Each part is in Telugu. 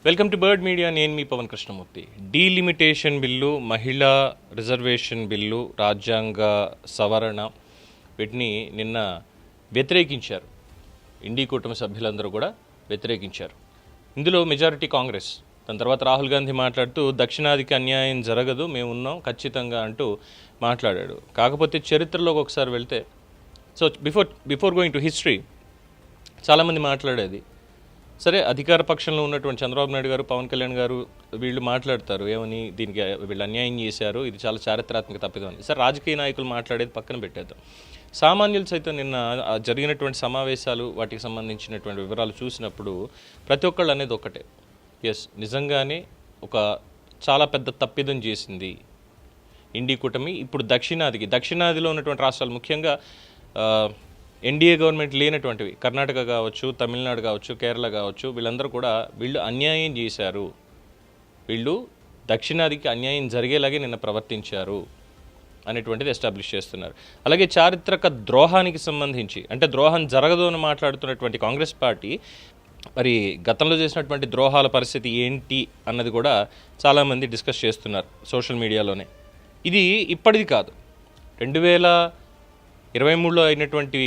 Welcome to bird media. నేను మీ పవన్ కృష్ణమూర్తి. డీలిమిటేషన్ బిల్లు, మహిళా రిజర్వేషన్ బిల్లు, రాజ్యాంగ సవరణ వీటిని నిన్న వ్యతిరేకించారు. ఇండి కూటమి సభ్యులందరూ కూడా వ్యతిరేకించారు. ఇందులో మెజారిటీ కాంగ్రెస్. దాని తర్వాత రాహుల్ గాంధీ మాట్లాడుతూ దక్షిణాదికి అన్యాయం జరగదు, మేము ఉన్నాం ఖచ్చితంగా అంటూ మాట్లాడాడు. కాకపోతే చరిత్రలోకి ఒకసారి వెళ్తే, so before going to history చాలామంది మాట్లాడేది, సరే అధికార పక్షంలో ఉన్నటువంటి చంద్రబాబు నాయుడు గారు, పవన్ కళ్యాణ్ గారు వీళ్ళు మాట్లాడతారు ఏమని, దీనికి వీళ్ళు అన్యాయం చేశారు, ఇది చాలా చారిత్రాత్మక తప్పిదం అని. సరే రాజకీయ నాయకులు మాట్లాడేది పక్కన పెట్టేద్దాం. సామాన్యులు సైతం నిన్న జరిగినటువంటి సమావేశాలు, వాటికి సంబంధించినటువంటి వివరాలు చూసినప్పుడు ప్రతి ఒక్కళ్ళు అనేది ఒక్కటే, ఎస్ నిజంగానే ఒక చాలా పెద్ద తప్పిదం చేసింది ఇండి కూటమి. ఇప్పుడు దక్షిణాదిలో ఉన్నటువంటి రాష్ట్రాలు, ముఖ్యంగా ఎన్డీఏ గవర్నమెంట్ లేనటువంటివి కర్ణాటక కావచ్చు, తమిళనాడు కావచ్చు, కేరళ కావచ్చు, వీళ్ళందరూ కూడా వీళ్ళు అన్యాయం చేశారు, వీళ్ళు దక్షిణాదికి అన్యాయం జరిగేలాగే నిన్న ప్రవర్తించారు అనేటువంటిది ఎస్టాబ్లిష్ చేస్తున్నారు. అలాగే చారిత్రక ద్రోహానికి సంబంధించి, అంటే ద్రోహం జరగదు అని మాట్లాడుతున్నటువంటి కాంగ్రెస్ పార్టీ మరి గతంలో చేసినటువంటి ద్రోహాల పరిస్థితి ఏంటి అన్నది కూడా చాలామంది డిస్కస్ చేస్తున్నారు సోషల్ మీడియాలోనే. ఇది ఇప్పటిది కాదు, 2023లో అయినటువంటి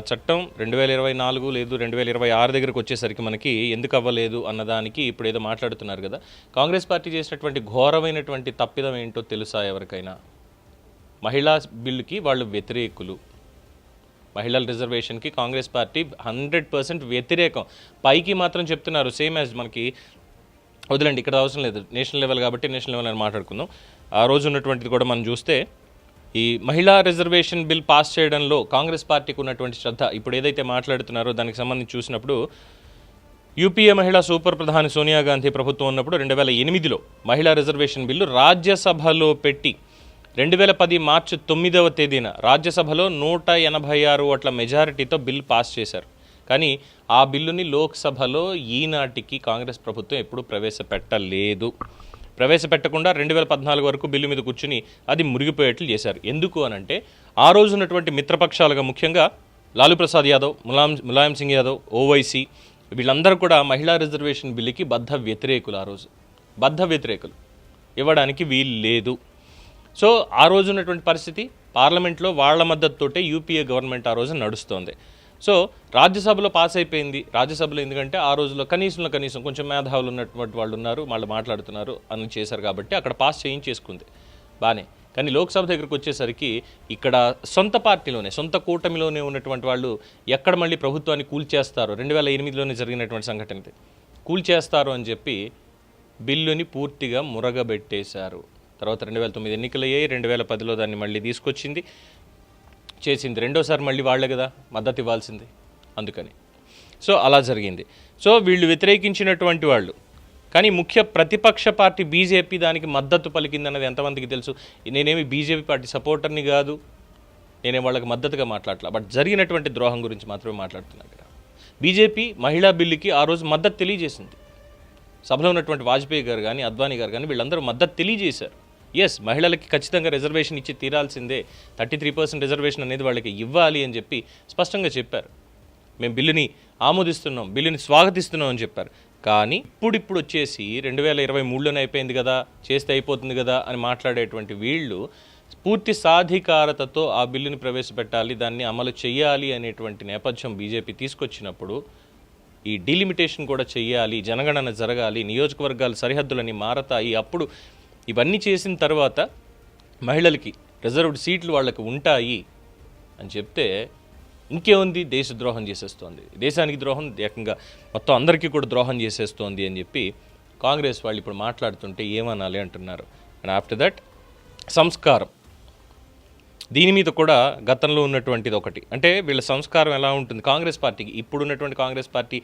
చట్టం 2024 లేదు 2026 దగ్గరకు వచ్చేసరికి మనకి ఎందుకు అవ్వలేదు అన్నదానికి ఇప్పుడు ఏదో మాట్లాడుతున్నారు కదా. కాంగ్రెస్ పార్టీ చేసినటువంటి ఘోరమైనటువంటి తప్పిదం ఏంటో తెలుసా ఎవరికైనా? మహిళా బిల్లుకి వాళ్ళు వ్యతిరేకులు, మహిళల రిజర్వేషన్కి కాంగ్రెస్ పార్టీ 100% వ్యతిరేకం. పైకి మాత్రం చెప్తున్నారు సేమ్ యాజ్ మనకి, వదిలేండి ఇక్కడ అవసరం లేదు, నేషనల్ లెవెల్ కాబట్టి నేషనల్ లెవెల్ అని మాట్లాడుకుందాం. ఆ రోజు ఉన్నటువంటిది కూడా మనం చూస్తే, ఈ మహిళా రిజర్వేషన్ బిల్ పాస్ చేయడంలో కాంగ్రెస్ పార్టీకి ఉన్నటువంటి శ్రద్ధ ఇప్పుడు ఏదైతే మాట్లాడుతున్నారో దానికి సంబంధించి చూసినప్పుడు, యూపీఏ మహిళా సూపర్ ప్రధాని సోనియా గాంధీ ప్రభుత్వం ఉన్నప్పుడు 2008లో మహిళా రిజర్వేషన్ బిల్లు రాజ్యసభలో పెట్టి 2010 మార్చి 9వ తేదీన రాజ్యసభలో 186 ఓట్ల మెజారిటీతో బిల్ పాస్ చేశారు. కానీ ఆ బిల్లుని లోక్సభలో ఈనాటికి కాంగ్రెస్ ప్రభుత్వం ఎప్పుడూ ప్రవేశపెట్టలేదు. ప్రవేశపెట్టకుండా 2014 వరకు బిల్లు మీద కూర్చుని అది మురిగిపోయేట్లు చేశారు. ఎందుకు అనంటే, ఆ రోజు ఉన్నటువంటి మిత్రపక్షాలుగా ముఖ్యంగా లాలూ ప్రసాద్ యాదవ్, ములాయం సింగ్ యాదవ్, ఓవైసీ వీళ్ళందరూ కూడా మహిళా రిజర్వేషన్ బిల్లుకి బద్ధ వ్యతిరేకులు. ఆ రోజు బద్ధ వ్యతిరేకులు, ఇవ్వడానికి వీలు లేదు. సో ఆ రోజు ఉన్నటువంటి పరిస్థితి, పార్లమెంట్లో వాళ్ళ మద్దతుతోటే యూపీఏ గవర్నమెంట్ ఆ రోజు నడుస్తోంది. సో రాజ్యసభలో పాస్ అయిపోయింది. రాజ్యసభలో ఎందుకంటే ఆ రోజుల్లో కనీసం కొంచెం మేధావులు ఉన్నటువంటి వాళ్ళు ఉన్నారు, వాళ్ళు మాట్లాడుతున్నారు అని చేశారు కాబట్టి అక్కడ పాస్ చేయించేసుకుంది బాగానే. కానీ లోక్సభ దగ్గరకు వచ్చేసరికి ఇక్కడ సొంత పార్టీలోనే, సొంత కూటమిలోనే ఉన్నటువంటి వాళ్ళు ఎక్కడ మళ్ళీ ప్రభుత్వాన్ని కూల్చేస్తారో, 2008లోనే జరిగినటువంటి సంఘటన ఇది, కూల్చేస్తారు అని చెప్పి బిల్లుని పూర్తిగా మురగబెట్టేశారు. తర్వాత 2009 ఎన్నికలయ్యాయి, 2010లో దాన్ని మళ్ళీ తీసుకొచ్చింది, చేసింది. రెండోసారి మళ్ళీ వాళ్లే కదా మద్దతు ఇవ్వాల్సింది, అందుకని. సో అలా జరిగింది. సో వీళ్ళు వ్యతిరేకించినటువంటి వాళ్ళు, కానీ ముఖ్య ప్రతిపక్ష పార్టీ బీజేపీ దానికి మద్దతు పలికిందన్నది ఎంతమందికి తెలుసు? నేనేమి బీజేపీ పార్టీ సపోర్టర్ని కాదు, నేనే వాళ్ళకి మద్దతుగా మాట్లాడట్లా, బట్ జరిగినటువంటి ద్రోహం గురించి మాత్రమే మాట్లాడుతున్నాను కదా. బీజేపీ మహిళా బిల్లుకి ఆ రోజు మద్దతు తెలియజేసింది. సభలో ఉన్నటువంటి వాజ్పేయి గారు కానీ, అద్వానీ గారు కానీ వీళ్ళందరూ మద్దతు తెలియజేశారు. ఎస్, మహిళలకి ఖచ్చితంగా రిజర్వేషన్ ఇచ్చి తీరాల్సిందే, 33% రిజర్వేషన్ అనేది వాళ్ళకి ఇవ్వాలి అని చెప్పి స్పష్టంగా చెప్పారు. మేము బిల్లుని ఆమోదిస్తున్నాం, బిల్లుని స్వాగతిస్తున్నాం అని చెప్పారు. కానీ ఇప్పుడు వచ్చేసి 2023లోనే అయిపోయింది కదా, చేస్తే అయిపోతుంది కదా అని మాట్లాడేటువంటి వీళ్ళు పూర్తి సాధికారతతో ఆ బిల్లుని ప్రవేశపెట్టాలి, దాన్ని అమలు చేయాలి అనేటువంటి నేపథ్యం బీజేపీ తీసుకొచ్చినప్పుడు, ఈ డీలిమిటేషన్ కూడా చెయ్యాలి, జనగణన జరగాలి, నియోజకవర్గాల సరిహద్దులని మారతాయి, అప్పుడు ఇవన్నీ చేసిన తర్వాత మహిళలకి రిజర్వ్డ్ సీట్లు వాళ్ళకి ఉంటాయి అని చెప్తే ఇంకేముంది, దేశద్రోహం చేసేస్తోంది, దేశానికి ద్రోహం, ఏకంగా మొత్తం అందరికీ కూడా ద్రోహం చేసేస్తోంది అని చెప్పి కాంగ్రెస్ వాళ్ళు ఇప్పుడు మాట్లాడుతుంటే ఏమనాలి అంటున్నారు. అండ్ ఆఫ్టర్ దట్ సంస్కారం, దీని మీద కూడా గతంలో ఉన్నటువంటిది ఒకటి, అంటే వీళ్ళ సంస్కారం ఎలా ఉంటుంది కాంగ్రెస్ పార్టీకి, ఇప్పుడు ఉన్నటువంటి కాంగ్రెస్ పార్టీ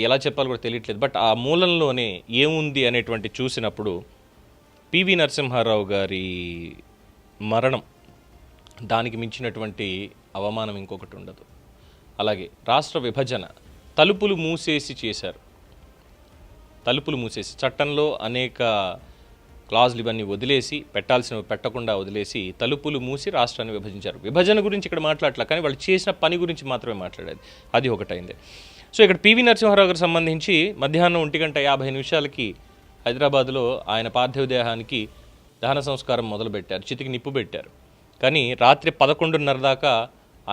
ఎలా చెప్పాలో కూడా తెలియట్లేదు, బట్ ఆ మూలంలోనే ఏముంది అనేటువంటి చూసినప్పుడు పివి నరసింహారావు గారి మరణం, దానికి మించినటువంటి అవమానం ఇంకొకటి ఉండదు. అలాగే రాష్ట్ర విభజన తలుపులు మూసేసి చేశారు, తలుపులు మూసేసి చట్టంలో అనేక క్లాజులు ఇవన్నీ వదిలేసి, పెట్టాల్సినవి పెట్టకుండా వదిలేసి తలుపులు మూసి రాష్ట్రాన్ని విభజించారు. విభజన గురించి ఇక్కడ మాట్లాడలే, కానీ వాళ్ళు చేసిన పని గురించి మాత్రమే మాట్లాడేది, అది ఒకటైంది. సో ఇక్కడ పివి నరసింహారావు గారికి సంబంధించి మధ్యాహ్నం 1:50 హైదరాబాద్లో ఆయన పార్థివ దేహానికి దహన సంస్కారం మొదలుపెట్టారు, చితికి నిప్పు పెట్టారు. కానీ రాత్రి 11:30 దాకా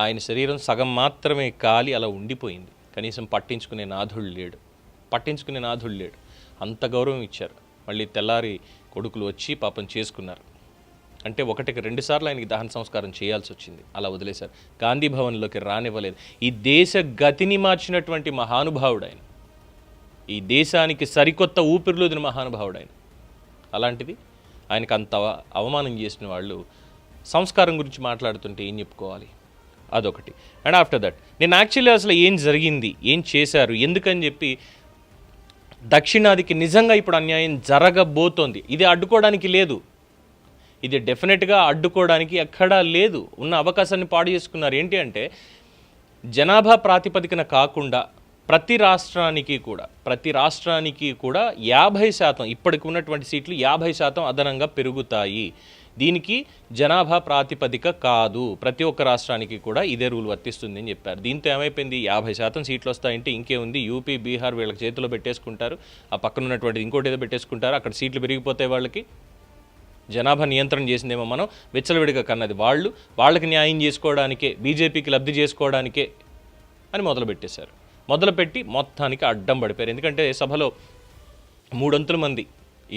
ఆయన శరీరం సగం మాత్రమే కాలి అలా ఉండిపోయింది. కనీసం పట్టించుకునే నాథుడు లేడు. అంత గౌరవం ఇచ్చారు. మళ్ళీ తెల్లారి కొడుకులు వచ్చి పాపం చేసుకున్నారు. అంటే 1కి 2 సార్లు ఆయనకి దహన సంస్కారం చేయాల్సి వచ్చింది. అలా వదిలేశారు. గాంధీ భవన్లోకి రానివ్వలేదు. ఈ దేశ గతిని మార్చినటువంటి మహానుభావుడు ఆయన. ఈ దేశానికి సరికొత్త ఊపిరిలోదిన మహానుభావుడు ఆయన. అలాంటిది ఆయనకు అంత అవమానం చేసిన వాళ్ళు సంస్కారం గురించి మాట్లాడుతుంటే ఏం చెప్పుకోవాలి? అదొకటి. అండ్ ఆఫ్టర్ దట్ నేను యాక్చువల్లీ అసలు ఏం జరిగింది, ఏం చేశారు, ఎందుకని చెప్పి దక్షిణాదికి నిజంగా ఇప్పుడు అన్యాయం జరగబోతోంది. ఇది అడ్డుకోవడానికి లేదు. ఇది డెఫినెట్గా అడ్డుకోవడానికి ఎక్కడా లేదు. ఉన్న అవకాశాన్ని పాడు చేసుకున్నారు. ఏంటి అంటే జనాభా ప్రాతిపదికన కాకుండా ప్రతి రాష్ట్రానికి కూడా 50% ఇప్పటికి ఉన్నటువంటి సీట్లు 50% అదనంగా పెరుగుతాయి. దీనికి జనాభా ప్రాతిపదిక కాదు, ప్రతి ఒక్క రాష్ట్రానికి కూడా ఇదే రూల్ వర్తిస్తుంది అని చెప్పారు. దీంతో ఏమైపోయింది, 50% సీట్లు వస్తాయంటే ఇంకేముంది, యూపీ బీహార్ వీళ్ళకి చేతిలో పెట్టేసుకుంటారు, ఆ పక్కన ఉన్నటువంటి ఇంకోటి ఏదో పెట్టేసుకుంటారు, అక్కడ సీట్లు పెరిగిపోతాయి. వాళ్ళకి జనాభా నియంత్రణ చేసిందేమో మనం విచ్చలవిడిగా కన్నది వాళ్ళకి న్యాయం చేసుకోవడానికే, బీజేపీకి లబ్ధి చేసుకోవడానికే అని మొదలుపెట్టి మొత్తానికి అడ్డం పడిపోయారు. ఎందుకంటే సభలో 300 మంది,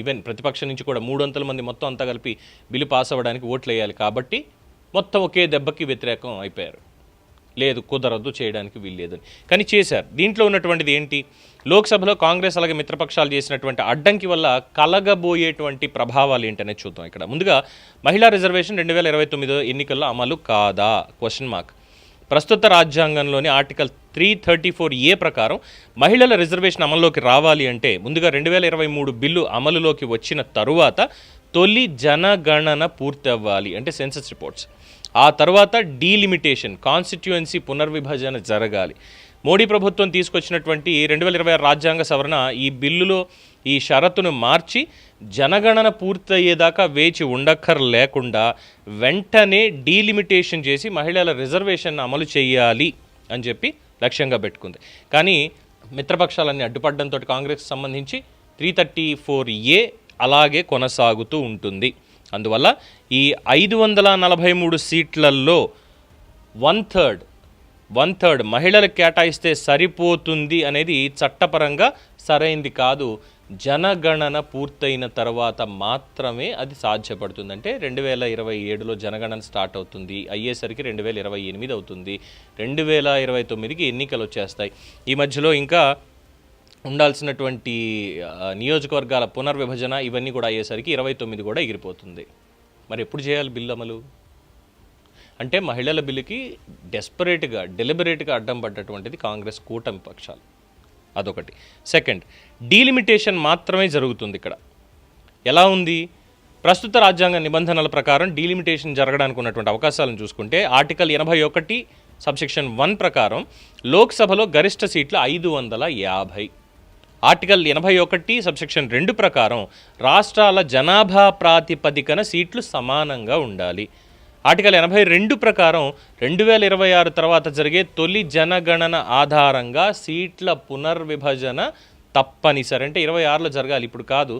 ఈవెన్ ప్రతిపక్షం నుంచి కూడా 300 మంది మొత్తం అంతా కలిపి బిల్లు పాస్ అవ్వడానికి ఓట్లు వేయాలి. కాబట్టి మొత్తం ఒకే దెబ్బకి వ్యతిరేకం అయిపోయారు. లేదు, కుదరదు, చేయడానికి వీల్లేదని. కానీ చేశారు. దీంట్లో ఉన్నటువంటిది ఏంటి, లోక్సభలో కాంగ్రెస్ అలాగే మిత్రపక్షాలు చేసినటువంటి అడ్డంకి వల్ల కలగబోయేటువంటి ప్రభావాలు ఏంటనేది చూద్దాం. ఇక్కడ ముందుగా మహిళా రిజర్వేషన్ 2029 ఎన్నికల్లో అమలు కాదా? Question mark. ప్రస్తుత రాజ్యాంగంలోని ఆర్టికల్ 334A ప్రకారం మహిళల రిజర్వేషన్ అమల్లోకి రావాలి అంటే ముందుగా 2023 బిల్లు అమలులోకి వచ్చిన తరువాత తొలి జనగణన పూర్తి అవ్వాలి, అంటే సెన్సస్ రిపోర్ట్స్. ఆ తర్వాత డీలిమిటేషన్, కాన్స్టిట్యుయెన్సీ పునర్విభజన జరగాలి. మోడీ ప్రభుత్వం తీసుకొచ్చినటువంటి 2026 రాజ్యాంగ సవరణ ఈ బిల్లులో ఈ షరతును మార్చి జనగణన పూర్తయ్యేదాకా వేచి ఉండక్కర్లేకుండా వెంటనే డీలిమిటేషన్ చేసి మహిళల రిజర్వేషన్ అమలు చేయాలి అని చెప్పి లక్ష్యంగా పెట్టుకుంది. కానీ మిత్రపక్షాలన్నీ అడ్డుపడడంతో కాంగ్రెస్ సంబంధించి 334A అలాగే కొనసాగుతూ ఉంటుంది. అందువల్ల ఈ 543 సీట్లలో 1/3 మహిళలకు కేటాయిస్తే సరిపోతుంది అనేది చట్టపరంగా సరైంది కాదు. జనగణన పూర్తయిన తర్వాత మాత్రమే అది సాధ్యపడుతుంది. అంటే 2027లో జనగణన స్టార్ట్ అవుతుంది, అయ్యేసరికి 2028 అవుతుంది, 2029కి ఎన్నికలు వచ్చేస్తాయి. ఈ మధ్యలో ఇంకా ఉండాల్సినటువంటి నియోజకవర్గాల పునర్విభజన ఇవన్నీ కూడా అయ్యేసరికి 29 కూడా ఎగిరిపోతుంది. మరి ఎప్పుడు చేయాలి బిల్లు అమలు? అంటే మహిళల బిల్లుకి డెలిబరేట్గా అడ్డం పడ్డటువంటిది కాంగ్రెస్ కూటమి పక్షాలు. అదొకటి. సెకండ్, డీలిమిటేషన్ మాత్రమే జరుగుతుంది. ఇక్కడ ఎలా ఉంది, ప్రస్తుత రాజ్యాంగ నిబంధనల ప్రకారం డీలిమిటేషన్ జరగడానికి ఉన్నటువంటి అవకాశాలను చూసుకుంటే ఆర్టికల్ 81 సబ్సెక్షన్ 1 ప్రకారం లోక్సభలో గరిష్ట సీట్లు 550. ఆర్టికల్ 81 సబ్సెక్షన్ 2 ప్రకారం రాష్ట్రాల జనాభా ప్రాతిపదికన సీట్లు సమానంగా ఉండాలి. ఆర్టికల్ 82 ప్రకారం 2026 తర్వాత జరిగే తొలి జనగణన ఆధారంగా సీట్ల పునర్విభజన తప్పనిసరి. అంటే 26లో జరగాలి, ఇప్పుడు కాదు,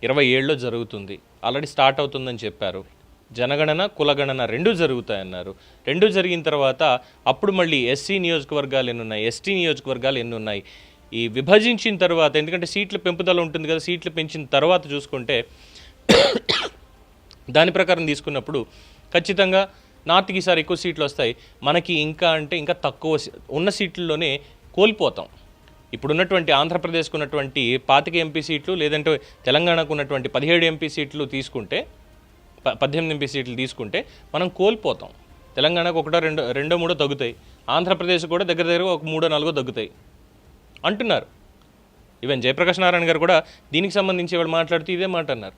27లో జరుగుతుంది. ఆల్రెడీ స్టార్ట్ అవుతుందని చెప్పారు. జనగణన కులగణన 2 జరుగుతాయన్నారు. 2 జరిగిన తర్వాత అప్పుడు మళ్ళీ ఎస్సీ నియోజకవర్గాలు ఎన్నున్నాయి, ఎస్టీ నియోజకవర్గాలు ఎన్నున్నాయి, ఈ విభజించిన తర్వాత, ఎందుకంటే సీట్ల పెంపుదల ఉంటుంది కదా, సీట్లు పెంచిన తర్వాత చూసుకుంటే దాని ప్రకారం తీసుకున్నప్పుడు ఖచ్చితంగా నార్త్కి ఈసారి ఎక్కువ సీట్లు వస్తాయి, మనకి ఇంకా తక్కువ ఉన్న సీట్లలోనే కోల్పోతాం. ఇప్పుడున్నటువంటి ఆంధ్రప్రదేశ్కు ఉన్నటువంటి 25 ఎంపీ సీట్లు, లేదంటే తెలంగాణకు ఉన్నటువంటి 17 ఎంపీ సీట్లు తీసుకుంటే, 18 ఎంపీ సీట్లు తీసుకుంటే మనం కోల్పోతాం. తెలంగాణకు 1, 2, 3 తగ్గుతాయి, ఆంధ్రప్రదేశ్ కూడా దగ్గర ఒక 3, 4 తగ్గుతాయి అంటున్నారు. ఈవెన్ జయప్రకాష్ నారాయణ గారు కూడా దీనికి సంబంధించి వాళ్ళు మాట్లాడుతూ ఇదే మాట అన్నారు.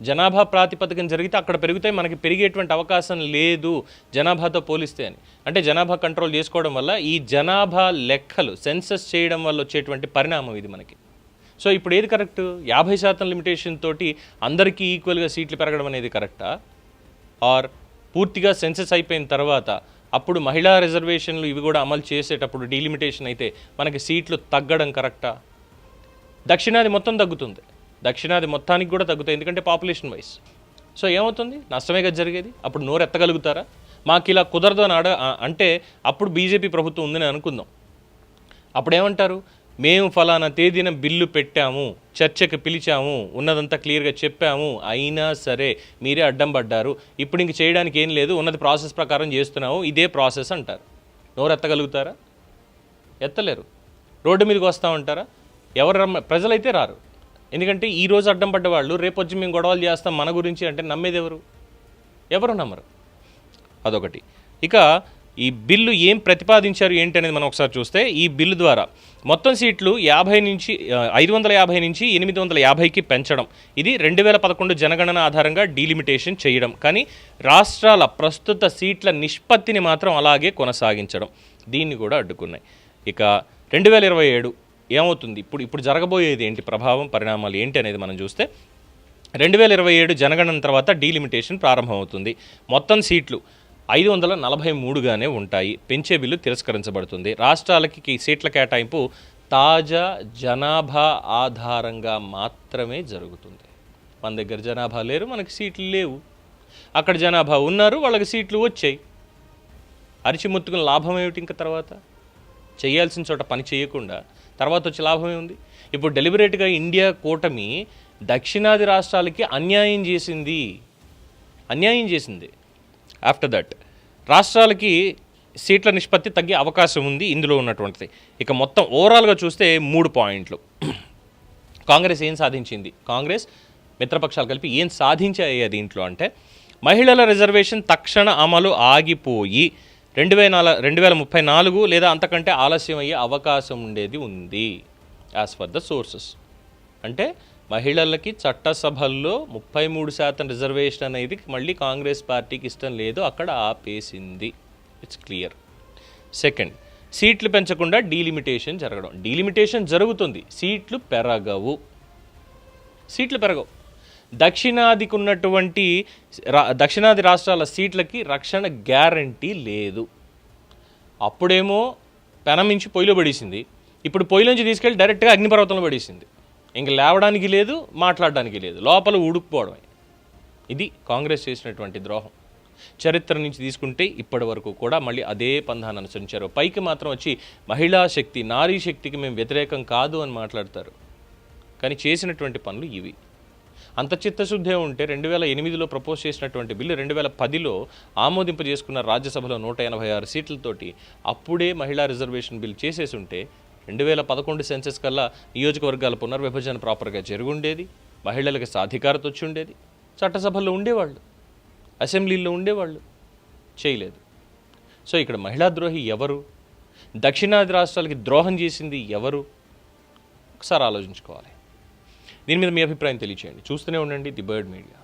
జనాభా ప్రాతిపదికన జరిగితే అక్కడ పెరుగుతాయి, మనకి పెరిగేటువంటి అవకాశం లేదు జనాభాతో పోలిస్తే అని. అంటే జనాభా కంట్రోల్ చేసుకోవడం వల్ల ఈ జనాభా లెక్కలు సెన్సస్ చేయడం వల్ల వచ్చేటువంటి పరిణామం ఇది మనకి. సో ఇప్పుడు ఏది కరెక్ట్? 50% లిమిటేషన్ తోటి అందరికీ ఈక్వల్గా సీట్లు పెరగడం అనేది కరెక్టా? ఆర్ పూర్తిగా సెన్సస్ అయిపోయిన తర్వాత అప్పుడు మహిళా రిజర్వేషన్లు ఇవి కూడా అమలు చేసేటప్పుడు డీలిమిటేషన్ అయితే మనకి సీట్లు తగ్గడం కరెక్టా? దక్షిణాది మొత్తం తగ్గుతుంది, దక్షిణాది మొత్తానికి కూడా తగ్గుతాయి, ఎందుకంటే పాపులేషన్ వైజ్. సో ఏమవుతుంది? నష్టమే కదా జరిగేది. అప్పుడు నోరెత్తగలుగుతారా? మాకు ఇలా కుదరదు అని అంటే అప్పుడు బీజేపీ ప్రభుత్వం ఉందని అనుకుందాం. అప్పుడు ఏమంటారు? మేము ఫలానా తేదీన బిల్లు పెట్టాము, చర్చకు పిలిచాము, ఉన్నదంతా క్లియర్గా చెప్పాము, అయినా సరే మీరే అడ్డం పడ్డారు, ఇప్పుడు ఇంక చేయడానికి ఏం లేదు, ఉన్నది ప్రాసెస్ ప్రకారం చేస్తున్నాము, ఇదే ప్రాసెస్ అంటారు. నోరెత్తగలుగుతారా? ఎత్తలేరు. రోడ్డు మీదకి వస్తామంటారా? ఎవరు ప్రజలైతే రారు. ఎందుకంటే ఈరోజు అడ్డం పడ్డ వాళ్ళు రేపు వచ్చి మేము గొడవలు చేస్తాం మన గురించి అంటే నమ్మేది ఎవరు? ఎవరు నమ్మరు. అదొకటి. ఇక ఈ బిల్లు ఏం ప్రతిపాదించారు ఏంటి అనేది మనం ఒకసారి చూస్తే, ఈ బిల్లు ద్వారా మొత్తం సీట్లు 550 నుంచి 850కి పెంచడం, ఇది 2011 జనగణన ఆధారంగా డీలిమిటేషన్ చేయడం, కానీ రాష్ట్రాల ప్రస్తుత సీట్ల నిష్పత్తిని మాత్రం అలాగే కొనసాగించడం, దీన్ని కూడా అడ్డుకున్నాయి. ఇక 2027 ఏమవుతుంది? ఇప్పుడు జరగబోయేది ఏంటి, ప్రభావం పరిణామాలు ఏంటి అనేది మనం చూస్తే, 2027 జనగణన తర్వాత డీలిమిటేషన్ ప్రారంభమవుతుంది. మొత్తం సీట్లు 543గానే ఉంటాయి. పెంచే బిల్లు తిరస్కరించబడుతుంది. రాష్ట్రాలకి సీట్ల కేటాయింపు తాజా జనాభా ఆధారంగా మాత్రమే జరుగుతుంది. మన దగ్గర జనాభా లేరు, మనకి సీట్లు లేవు. అక్కడ జనాభా ఉన్నారు, వాళ్ళకి సీట్లు వచ్చాయి. అరిచి ముత్తుకుని లాభం ఏమిటి? ఇంకా తర్వాత చేయాల్సిన చోట పని చేయకుండా తర్వాత వచ్చే లాభం ఏముంది? ఇప్పుడు డెలిబరేట్గా ఇండియా కూటమి దక్షిణాది రాష్ట్రాలకి అన్యాయం చేసింది. ఆఫ్టర్ దట్ రాష్ట్రాలకి సీట్ల నిష్పత్తి తగ్గే అవకాశం ఉంది ఇందులో ఉన్నటువంటిది. ఇక మొత్తం ఓవరాల్గా చూస్తే 3 పాయింట్లు. కాంగ్రెస్ ఏం సాధించింది, కాంగ్రెస్ మిత్రపక్షాలు కలిపి ఏం సాధించాయి దీంట్లో అంటే, మహిళల రిజర్వేషన్ తక్షణ అమలు ఆగిపోయి 2034 లేదా అంతకంటే ఆలస్యం అయ్యే అవకాశం ఉంది యాజ్ ఫర్ ద సోర్సెస్. అంటే మహిళలకి చట్టసభల్లో 33% రిజర్వేషన్ అనేది మళ్ళీ కాంగ్రెస్ పార్టీకి ఇష్టం లేదు, అక్కడ ఆపేసింది. It's clear. సెకండ్, సీట్లు పెంచకుండా డీలిమిటేషన్ జరగడం. డీలిమిటేషన్ జరుగుతుంది, సీట్లు పెరగవు. దక్షిణాదికి ఉన్నటువంటి దక్షిణాది రాష్ట్రాల సీట్లకి రక్షణ గ్యారంటీ లేదు. అప్పుడేమో పెనమించి పొయ్యిలో పడేసింది, ఇప్పుడు పొయ్యిలోంచి తీసుకెళ్ళి డైరెక్ట్గా అగ్నిపర్వతంలో పడేసింది. ఇంక లేవడానికి లేదు, మాట్లాడడానికి లేదు, లోపల ఉడుకుపోవడమే. ఇది కాంగ్రెస్ చేసినటువంటి ద్రోహం. చరిత్ర నుంచి తీసుకుంటే ఇప్పటి వరకు కూడా మళ్ళీ అదే పంధాన్ని అనుసరించారు. పైకి మాత్రం వచ్చి మహిళా శక్తి, నారీ శక్తికి మేము వ్యతిరేకం కాదు అని మాట్లాడతారు, కానీ చేసినటువంటి పనులు ఇవి. అంత చిత్తశుద్ధే ఉంటే 2008లో ప్రపోజ్ చేసినటువంటి బిల్లు 2010లో ఆమోదింపజేసుకున్న రాజ్యసభలో 186 సీట్లతోటి అప్పుడే మహిళా రిజర్వేషన్ బిల్ చేసేసి ఉంటే 2011 సెన్సెస్ కల్లా నియోజకవర్గాల పునర్విభజన ప్రాపర్గా జరుగుండేది, మహిళలకు సాధికారత వచ్చి ఉండేది, చట్టసభల్లో ఉండేవాళ్ళు, అసెంబ్లీలో ఉండేవాళ్ళు. చేయలేదు. సో ఇక్కడ మహిళా ద్రోహి ఎవరు, దక్షిణాది రాష్ట్రాలకి ద్రోహం చేసింది ఎవరు, ఒకసారి ఆలోచించుకోవాలి. దీని మీద మీ అభిప్రాయం తెలియచేయండి. చూస్తూనే ఉండండి ది బర్డ్ మీడియా.